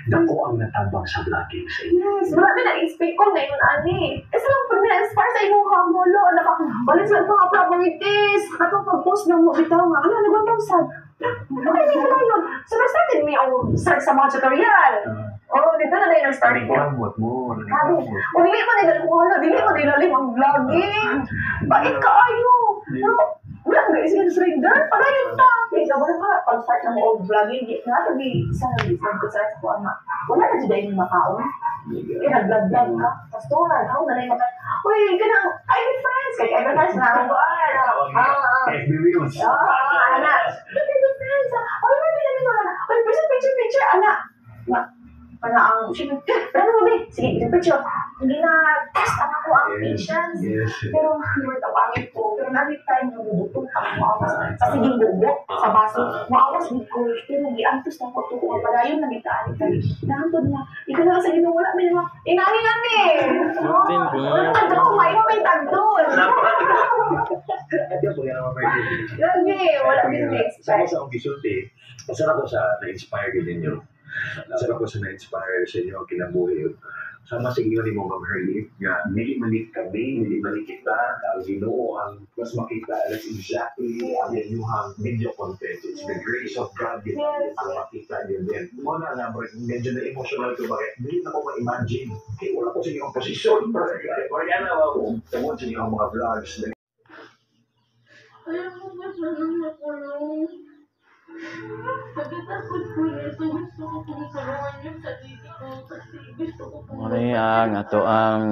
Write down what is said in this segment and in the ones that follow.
Dako ang natabang sa vlogging sa iyo. Yes, marami na-expect ko ngayon, ani. Isa lang pag na-inspire sa imong hamulo. Balik sa mga properties. Katong pag-post ng mo bitaw nga. Ano, nagwantawsan. Okay, hindi ko yun. So, nag-started me ang search sa mga tutorial. Oh, dito na tayo nag-start ko. Nagkamot mo. Sabi, o dili mo nilalim ang vlogging. Bait ka ayo. Pero, wala nga isip ng surrender. Padayon ta. Ikaw ba ka, pag-start ng old vlogging, nga ito isa na isang kusara sa kuha nga. Wala na dyan yung makaon. Kaya nag-vlog-vlog ka. Pastoral, ako na lang yung uy, ganang, I be friends. Kaya advertise na ako. FB Reels. Anak. Look at the friends. Wala na nila. Uy, picture, anak. Para ang, pero mo ba? Sige, picture. Hindi na test ako ang patience. Pero, hindi tawagin ko. Pero nalit time na bubutong ako maawas. Sa siging bubo, sa baso. Maawas ni ko. Pero, giantos na ko ito. Kung padayon na gitaan. Nahantod na. Ikaw na sa ginawa na. May naman. Nani. Wala ka daw. May tagdol. Lagi. Wala din Sama sa akong gisulti. Masarap ko sa na-inspire din ninyo. Masarap ko sa na-inspire sa inyo kinabuhi. Sama sa inyo ni mo Ma'am nga nili-malik kami, nili-malik kita, ang Ginoo ang mas makita. That's exactly ang inyong video content. It's the grace of God din ang makita niyo din. Muna na, medyo na-emotional ko bakit. Hindi na ko ma-imagine. Okay, wala ko sa inyong posisyon. Or yan na ako. Tawag sa inyong mga vlogs. Ayaw ko ba siya nang makulong? Pagkatapos ko nito, gusto ko pong tulungan yung sarili ko kasi gusto ko pong ang ato ang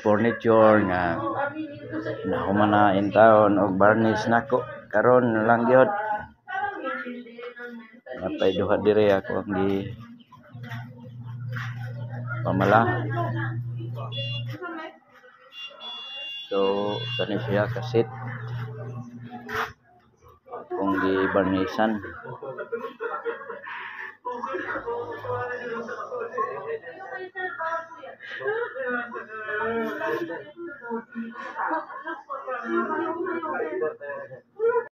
furniture nga nahumanain taon og varnish nako karon lang gyud napay duha diri ako ang gi pamala so kani siya kasit kung gi varnishan